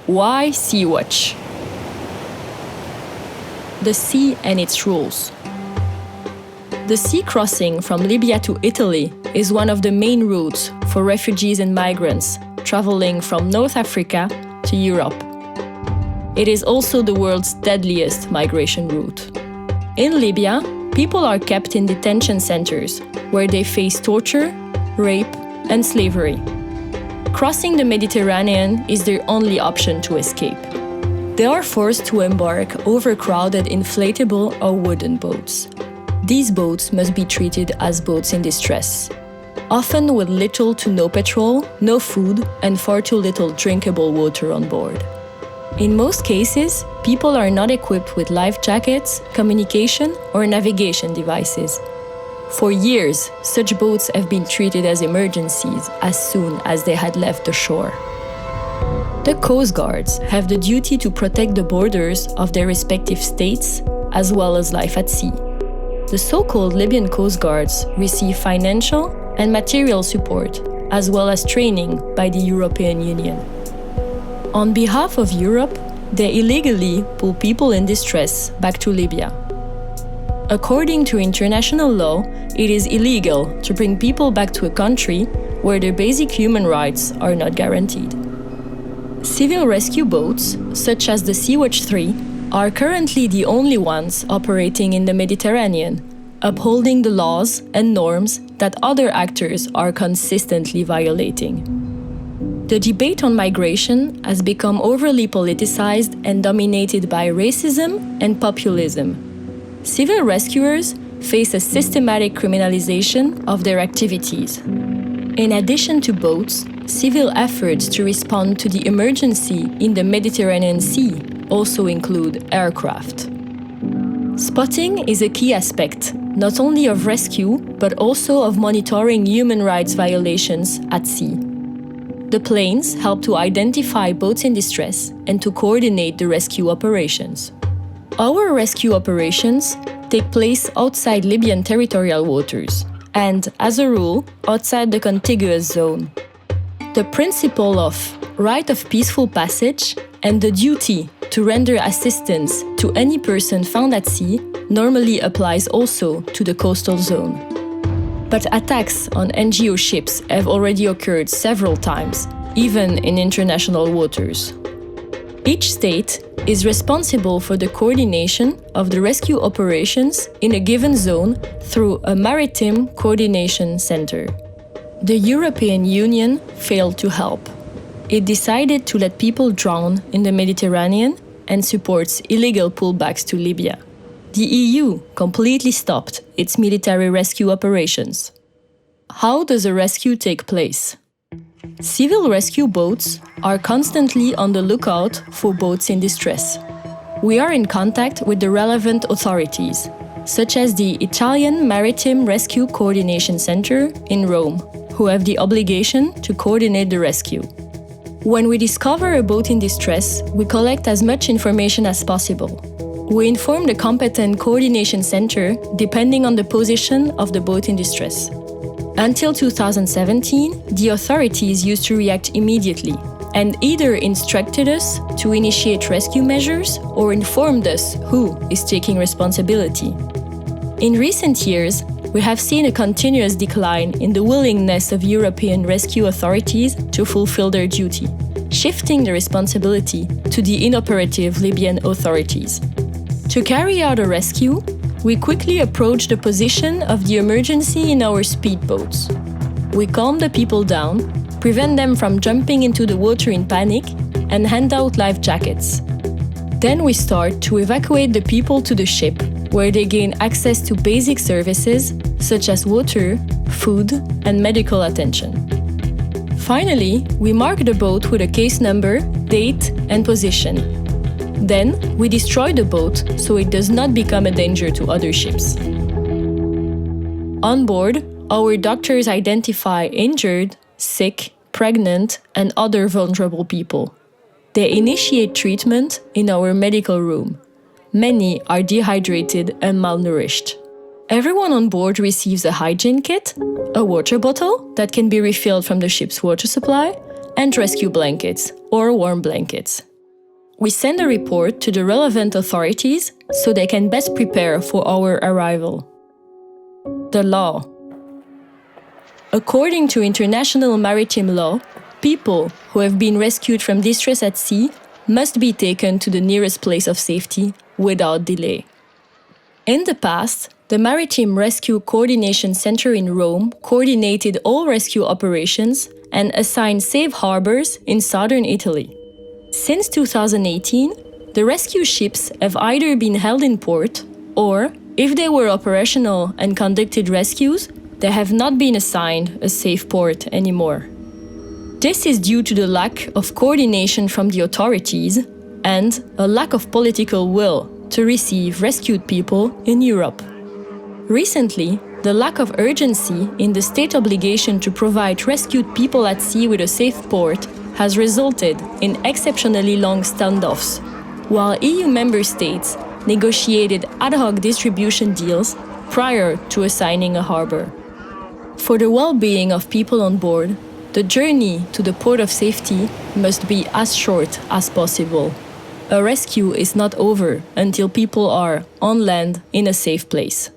Why Sea-Watch? The sea and its rules. The sea crossing from Libya to Italy is one of the main routes for refugees and migrants traveling from North Africa to Europe. It is also the world's deadliest migration route. In Libya, people are kept in detention centers where they face torture, rape, and slavery. Crossing the Mediterranean is their only option to escape. They are forced to embark overcrowded inflatable or wooden boats. These boats must be treated as boats in distress, often with little to no petrol, no food, and far too little drinkable water on board. In most cases, people are not equipped with life jackets, communication, or navigation devices. For years, such boats have been treated as emergencies as soon as they had left the shore. The Coast Guards have the duty to protect the borders of their respective states, as well as life at sea. The so-called Libyan Coast Guards receive financial and material support, as well as training by the European Union. On behalf of Europe, they illegally pull people in distress back to Libya. According to international law, it is illegal to bring people back to a country where their basic human rights are not guaranteed. Civil rescue boats, such as the Sea-Watch 3, are currently the only ones operating in the Mediterranean, upholding the laws and norms that other actors are consistently violating. The debate on migration has become overly politicized and dominated by racism and populism. Civil rescuers face a systematic criminalization of their activities. In addition to boats, civil efforts to respond to the emergency in the Mediterranean Sea also include aircraft. Spotting is a key aspect, not only of rescue, but also of monitoring human rights violations at sea. The planes help to identify boats in distress and to coordinate the rescue operations. Our rescue operations take place outside Libyan territorial waters and, as a rule, outside the contiguous zone. The principle of right of peaceful passage and the duty to render assistance to any person found at sea normally applies also to the coastal zone. But attacks on NGO ships have already occurred several times, even in international waters. Each state is responsible for the coordination of the rescue operations in a given zone through a maritime coordination center. The European Union failed to help. It decided to let people drown in the Mediterranean and supports illegal pullbacks to Libya. The EU completely stopped its military rescue operations. How does a rescue take place? Civil rescue boats are constantly on the lookout for boats in distress. We are in contact with the relevant authorities, such as the Italian Maritime Rescue Coordination Center in Rome, who have the obligation to coordinate the rescue. When we discover a boat in distress, we collect as much information as possible. We inform the competent coordination center depending on the position of the boat in distress. Until 2017, the authorities used to react immediately and either instructed us to initiate rescue measures or informed us who is taking responsibility. In recent years, we have seen a continuous decline in the willingness of European rescue authorities to fulfill their duty, shifting the responsibility to the inoperative Libyan authorities. To carry out a rescue, we quickly approach the position of the emergency in our speedboats. We calm the people down, prevent them from jumping into the water in panic, and hand out life jackets. Then we start to evacuate the people to the ship, where they gain access to basic services such as water, food, and medical attention. Finally, we mark the boat with a case number, date, and position. Then, we destroy the boat so it does not become a danger to other ships. On board, our doctors identify injured, sick, pregnant, and other vulnerable people. They initiate treatment in our medical room. Many are dehydrated and malnourished. Everyone on board receives a hygiene kit, a water bottle that can be refilled from the ship's water supply, and rescue blankets or warm blankets. We send a report to the relevant authorities so they can best prepare for our arrival. The law. According to international maritime law, people who have been rescued from distress at sea must be taken to the nearest place of safety without delay. In the past, the Maritime Rescue Coordination Center in Rome coordinated all rescue operations and assigned safe harbors in southern Italy. Since 2018, the rescue ships have either been held in port or, if they were operational and conducted rescues, they have not been assigned a safe port anymore. This is due to the lack of coordination from the authorities and a lack of political will to receive rescued people in Europe. Recently, the lack of urgency in the state obligation to provide rescued people at sea with a safe port has resulted in exceptionally long standoffs, while EU member states negotiated ad hoc distribution deals prior to assigning a harbor. For the well-being of people on board, the journey to the port of safety must be as short as possible. A rescue is not over until people are on land in a safe place.